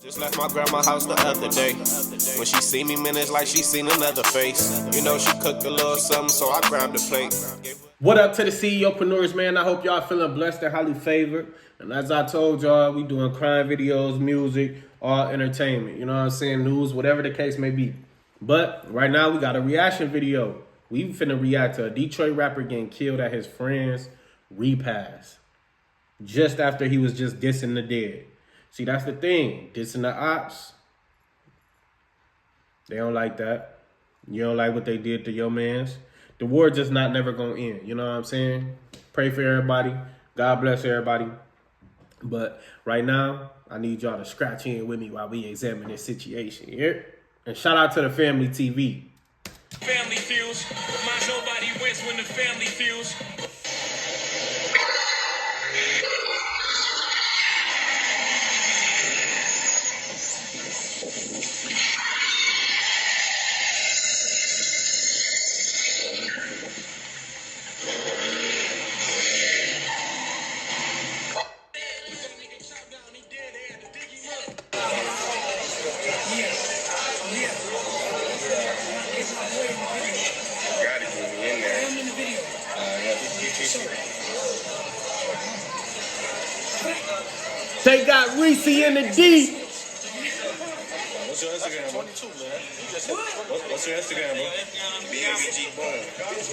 Just left my grandma's house the other day. When she see me, man, it's like she seen another face. You know, she cooked a little something, so I grabbed a plate. What up to the Ceopreneurs, man? I hope y'all feeling blessed and highly favored. And as I told y'all, we doing crime videos, music, all entertainment. You know what I'm saying? News, whatever the case may be. But right now, we got a reaction video. We finna react to a Detroit rapper getting killed at his friend's REPAST. Just after he was just dissing the dead. See, that's the thing. Dissing the ops. They don't like that. You don't like what they did to your mans. The war just not never gonna end. You know what I'm saying? Pray for everybody. God bless everybody. But right now, I need y'all to scratch in with me while we examine this situation here. And shout out to the Family TV. Family feels. Nobody wins when the family feels. They got Reese in the D. What's your Instagram, bro? 22, man. What's your Instagram, bro? BMBG Boom. _Boom.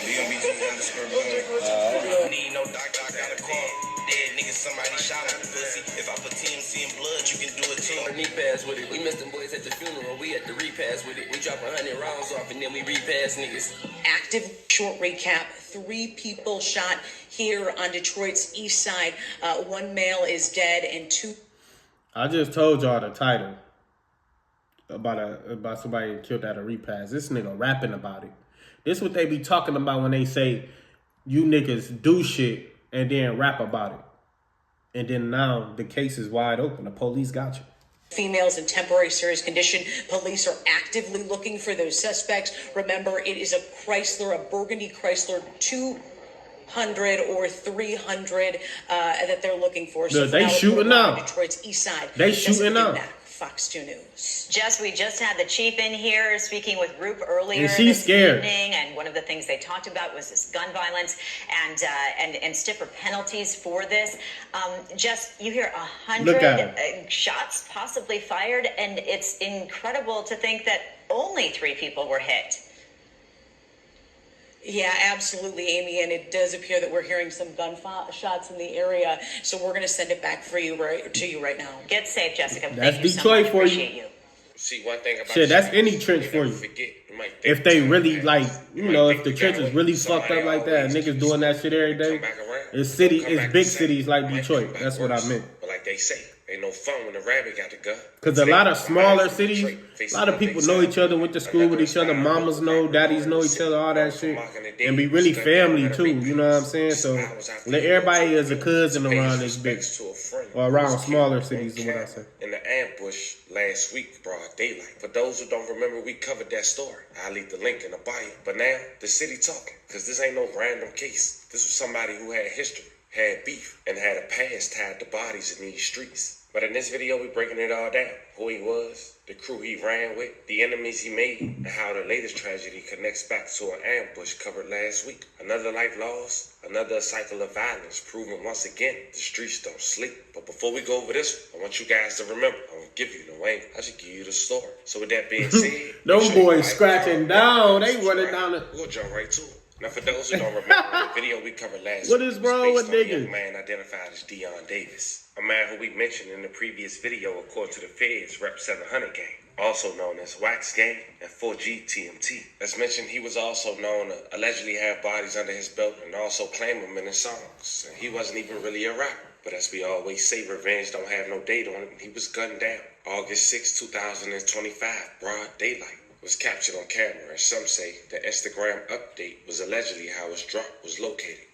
BMBG _Boom. Need no doctor, I got a call. Dead niggas, somebody shot at the pussy. If I put TMC in blood, you can do it too. REPAST with it. We missed them boys at the funeral. We at the REPAST with it. We drop 100 rounds off and then we REPAST niggas. Active short recap. 3 people shot here on Detroit's east side. 1 male is dead and 2. I just told y'all the title about somebody killed at a REPAST. This nigga rapping about it. This what they be talking about when they say you niggas do shit and then rap about it. And then now the case is wide open. The police got you. Females in temporary serious condition. Police are actively looking for those suspects. Remember, it is a Chrysler, a Burgundy Chrysler 200 or 300 that they're looking for. So they shooting now. Detroit's east side. They shooting now. Fox 2 News. We just had the chief in here speaking with Group earlier and she's scared. Evening, and one of the things they talked about was this gun violence and stiffer penalties for this. You hear 100 shots possibly fired, and it's incredible to think that only 3 people were hit. Yeah, absolutely, Amy, and it does appear that we're hearing some gunshots in the area, so we're going to send it back to you right now. Get safe, Jessica. That's Thank you Detroit so much. for Appreciate you. See, one thing about shit, that's any trench for you. If they really, like, you know, if the trench is really fucked up like that, niggas doing that shit every day, it's big cities like Detroit. That's what I meant. But like they say, ain't no fun when the rabbit got the gun. Because a lot of smaller cities, a lot of people know each other, went to school with each other, mamas know, daddies know each other, all that shit. And be really family too, you know what I'm saying? So let everybody as a cousin around this bitch. Or around smaller cities is what I say. In the ambush last week, broad daylight. For those who don't remember, we covered that story. I'll leave the link in the bio. But now, the city talking. Because this ain't no random case. This was somebody who had history, had beef, and had a past tied to bodies in these streets. But in this video, we breaking it all down. Who he was, the crew he ran with, the enemies he made, and how the latest tragedy connects back to an ambush covered last week. Another life lost, another cycle of violence, proving once again the streets don't sleep. But before we go over this, I want you guys to remember, I won't give you no name, I should give you the story. So with that being said, those boys scratching down, they running down the... We'll jump right to it. Now, for those who don't remember, the video we covered last what week is wrong with a niggas? young man identified as Deon Davis, a man who we mentioned in the previous video, according to the feds, Rep 700 gang, also known as Wax Gang and 4G TMT. As mentioned, he was also known to allegedly have bodies under his belt and also claim them in his songs. And he wasn't even really a rapper. But as we always say, revenge don't have no date on it. He was gunned down August 6, 2025, broad daylight. Was captured on camera, and some say the Instagram update was allegedly how his drop was located.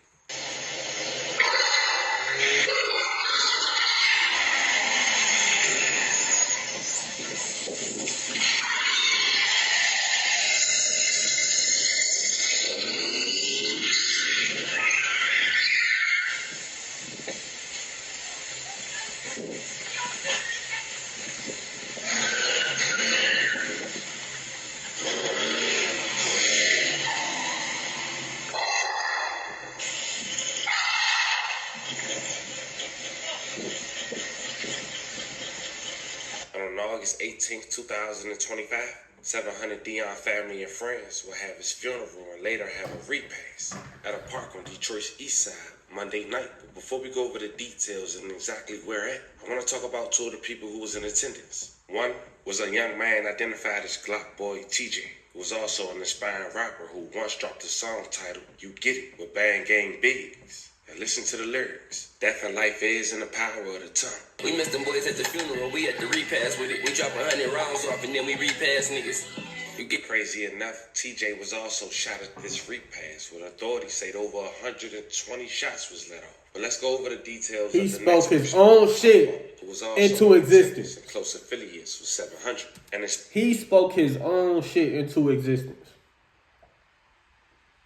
August 18th, 2025, 700 Dion family and friends will have his funeral and later have a repast at a park on Detroit's east side Monday night. But before we go over the details and exactly where at, I want to talk about two of the people who was in attendance. One was a young man identified as Glock Boy TJ, who was also an aspiring rapper who once dropped a song titled You Get It with Bang Gang Biggs. And listen to the lyrics. Death and life is in the power of the tongue. We missed them boys at the funeral, we at the repast with it. We drop 100 rounds off and then we repass niggas. You get crazy enough, TJ was also shot at this repast, with authorities say over 120 shots was let off. But let's go over the details. He of the spoke next his person, own shit who was also into existence. And close affiliates with 700. And it's He spoke his own shit into existence.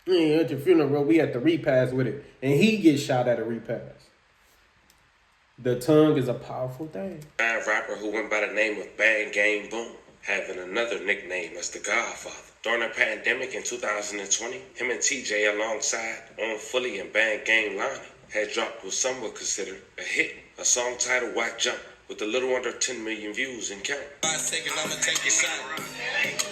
Yeah, at the funeral, we at the repast with it. And he gets shot at a repast. The tongue is a powerful thing. a rapper who went by the name of Bang Gang Boom, having another nickname as the Godfather. During the pandemic in 2020, him and TJ alongside On Fully and Bang Gang Lonnie had dropped what some would consider a hit, a song titled Whack Jump, with a little under 10 million views and counting. 5 seconds, I'ma take your shot.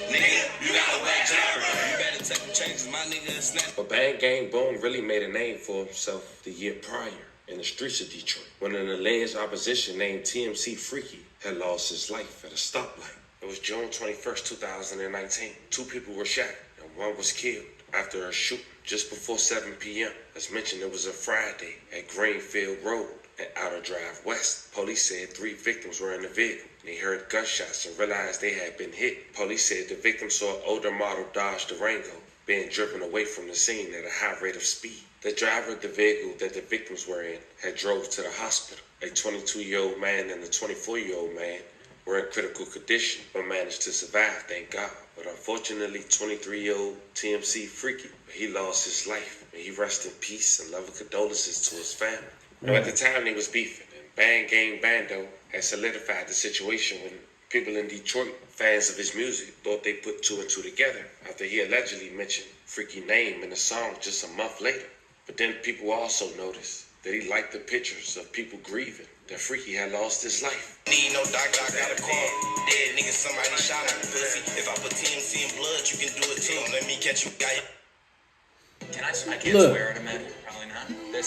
Nigga, you got a whack job. You better take the changes, my nigga, snap. But Bang Gang Boom really made a name for himself the year prior in the streets of Detroit, when an alleged opposition named TMC Freaky had lost his life at a stoplight. It was June 21st, 2019. 2 people were shot and 1 was killed after a shooting just before 7 p.m. As mentioned, it was a Friday at Greenfield Road and Outer Drive West. Police said 3 victims were in the vehicle. They heard gunshots and realized they had been hit. Police said the victims saw an older model Dodge Durango being driven away from the scene at a high rate of speed. The driver of the vehicle that the victims were in had drove to the hospital. A 22-year-old man and a 24-year-old man were in critical condition but managed to survive, thank God. But unfortunately, 23-year-old TMC Freaky, he lost his life. May he rest in peace and love and condolences to his family. Now, at the time they was beefing, and Bang Gang Bando had solidified the situation when people in Detroit, fans of his music, thought they put 2 and 2 together after he allegedly mentioned Freaky name in the song just a month later. But then people also noticed that he liked the pictures of people grieving that Freaky had lost his life. Need no doctor, I got a call. Dead nigga, somebody shot at the pussy. If I put TMC in blood, you can do it too. Let me catch you, guy. I can't Look. swear at a man. Probably not.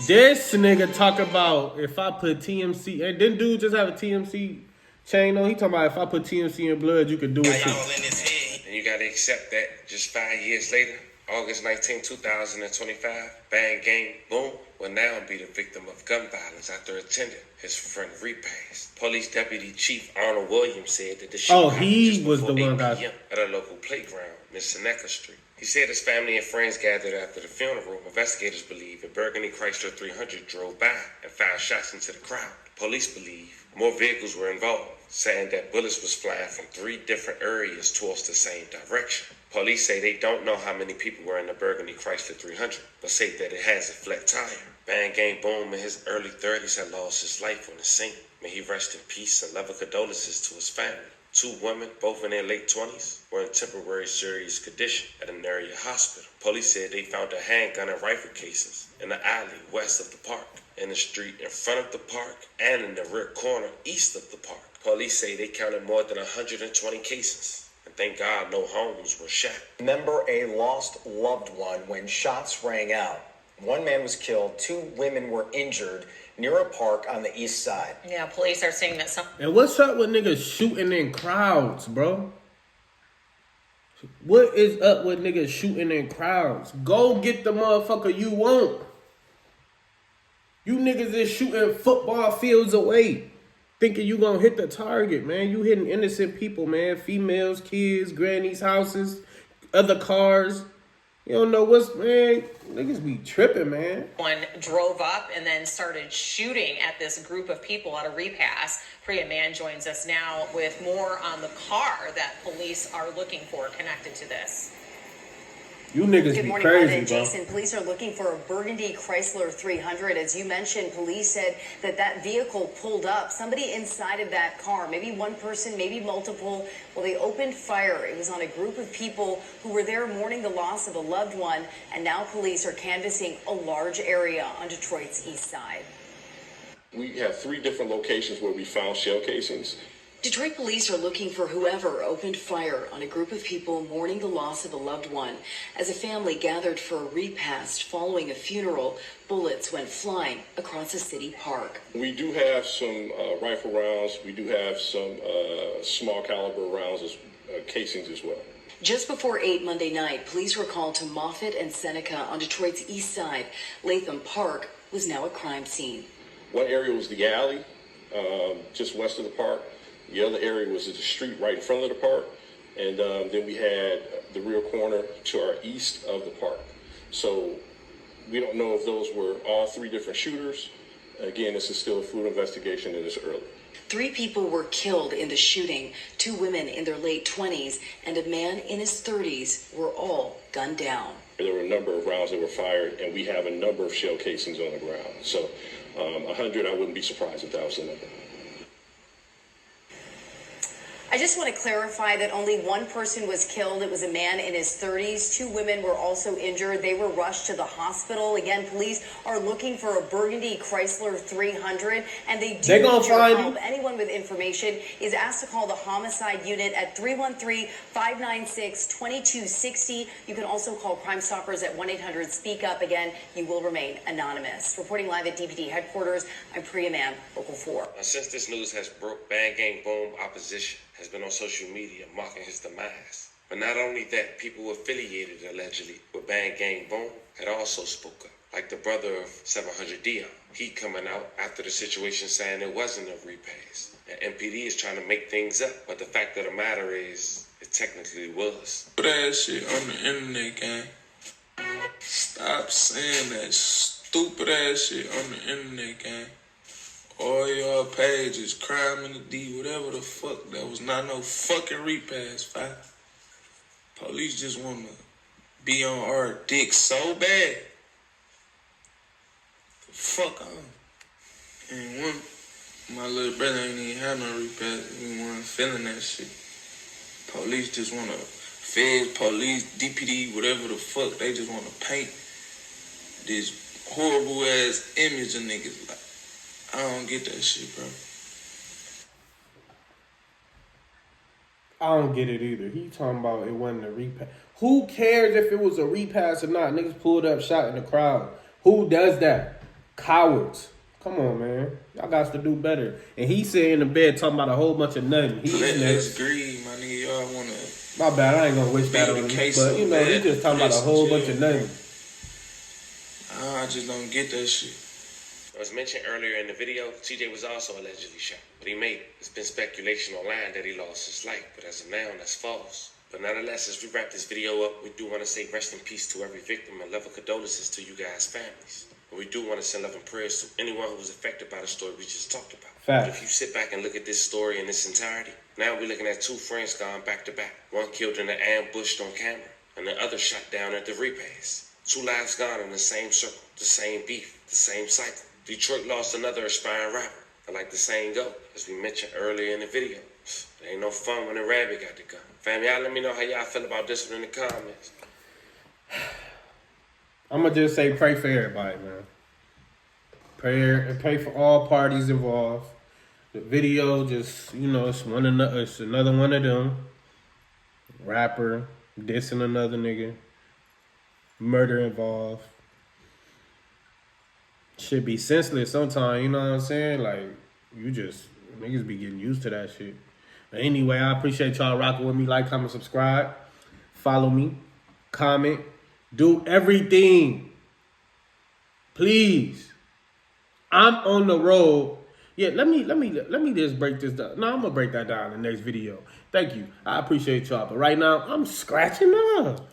This nigga talk about if I put TMC, and didn't dude just have a TMC chain on? He talking about if I put TMC in blood, you can do it too. And you gotta accept that just 5 years later, August 19, 2025, Bang Gang Boom will now be the victim of gun violence after attending his friend repast. Police Deputy Chief Arnold Williams said that the shooting happened he just was before the one 8 guy. p.m. at a local playground near Seneca Street. He said his family and friends gathered after the funeral. Investigators believe a Burgundy Chrysler 300 drove by and fired shots into the crowd. Police believe more vehicles were involved, saying that bullets was flying from 3 different areas towards the same direction. Police say they don't know how many people were in the Burgundy Chrysler 300, but say that it has a flat tire. Bang Gang Boom in his early 30s had lost his life on the scene. May he rest in peace and love and condolences to his family. 2 women, both in their late 20s, were in temporary serious condition at an area hospital. Police said they found a handgun and rifle cases in the alley west of the park, in the street in front of the park, and in the rear corner east of the park. Police say they counted more than 120 cases. And thank God no homes were shot. Remember a lost loved one when shots rang out. 1 man was killed, 2 women were injured near a park on the east side. Yeah, police are saying that some. And what's up with niggas shooting in crowds, bro? What is up with niggas shooting in crowds? Go get the motherfucker you want. You niggas is shooting football fields away, thinking you gonna hit the target, man. You hitting innocent people, man. Females, kids, grannies' houses, other cars. You don't know what's, man. Niggas be tripping, man. One drove up and then started shooting at this group of people at a repass. Priya Mann joins us now with more on the car that police are looking for connected to this. You niggas Good be morning, crazy, Brenda and bro. Jason. Police are looking for a Burgundy Chrysler 300. As you mentioned, police said that vehicle pulled up. Somebody inside of that car, maybe one person, maybe multiple. Well, they opened fire. It was on a group of people who were there mourning the loss of a loved one. And now police are canvassing a large area on Detroit's east side. We have 3 different locations where we found shell casings. Detroit police are looking for whoever opened fire on a group of people mourning the loss of a loved one. As a family gathered for a repast following a funeral, bullets went flying across a city park. We do have some rifle rounds. We do have some small caliber rounds, casings as well. Just before 8 Monday night, police were called to Moffett and Seneca on Detroit's east side. Latham Park was now a crime scene. One area was the alley, just west of the park. The other area was the street right in front of the park. And then we had the rear corner to our east of the park. So we don't know if those were all three different shooters. Again, this is still a fluid investigation and it's early. 3 people were killed in the shooting. 2 women in their late 20s and a man in his 30s were all gunned down. There were a number of rounds that were fired, and we have a number of shell casings on the ground. So 100, I wouldn't be surprised if that was the number. I just want to clarify that only 1 person was killed. It was a man in his 30s. 2 women were also injured. They were rushed to the hospital. Again, police are looking for a burgundy Chrysler 300, and they do need your help. Anyone with information is asked to call the homicide unit at 313-596-2260. You can also call Crime Stoppers at 1-800-SPEAK-UP. Again, you will remain anonymous. Reporting live at DPD headquarters, I'm Priya Mann, Local 4. Now, since this news has broke, Bang Gang Boom opposition has been on social media mocking his demise. But not only that, people affiliated allegedly with Bang Gang Boom had also spoke up, like the brother of 700 Dion. He coming out after the situation saying it wasn't a repass. And MPD is trying to make things up, but the fact of the matter is, it technically was. Put that shit on the internet, gang. Stop saying that stupid ass shit on the internet, gang. All your pages, crime in the D, whatever the fuck. That was not no fucking repass, fam. Police just want to be on our dick so bad. The fuck on. Ain't one. My little brother ain't even had no repass. He wasn't feeling that shit. Police just want to, feds, police, DPD, whatever the fuck. They just want to paint this horrible ass image of niggas like. I don't get that shit, bro. I don't get it either. He talking about it wasn't a repass. Who cares if it was a repass or not? Niggas pulled up, shot in the crowd. Who does that? Cowards. Come on, man. Y'all got to do better. And he sitting in the bed talking about a whole bunch of nothing. Let's agree, my nigga. Y'all want to... My bad, I ain't going to wish that on him. But, you know, he just talking about a whole bunch of nothing. I just don't get that shit. As mentioned earlier in the video, TJ was also allegedly shot, but he made it. There's been speculation online that he lost his life, but as of now, that's false. But nonetheless, as we wrap this video up, we do want to say rest in peace to every victim and level condolences to you guys' families. And we do want to send love and prayers to anyone who was affected by the story we just talked about. But if you sit back and look at this story in its entirety, now we're looking at 2 friends gone back to back. One killed in an ambush on camera, and the other shot down at the repass. 2 lives gone in the same circle, the same beef, the same cycle. Detroit lost another aspiring rapper. And like the saying go, as we mentioned earlier in the video, there ain't no fun when a rabbit got the gun. Fam, y'all let me know how y'all feel about this one in the comments. I'm going to just say pray for everybody, man. Pray for all parties involved. The video just, you know, it's another one of them. Rapper dissing another nigga. Murder involved. Should be senseless sometimes, you know what I'm saying? Like, niggas be getting used to that shit. But anyway, I appreciate y'all rocking with me. Like, comment, subscribe. Follow me. Comment. Do everything. Please. I'm on the road. Yeah, let me just break this down. No, I'm gonna break that down in the next video. Thank you. I appreciate y'all. But right now, I'm scratching up.